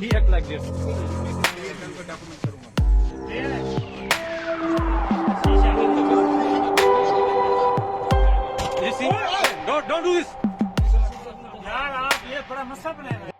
He act like this. You see? Don't do this. यार आप ये बड़ा मसला बनाया.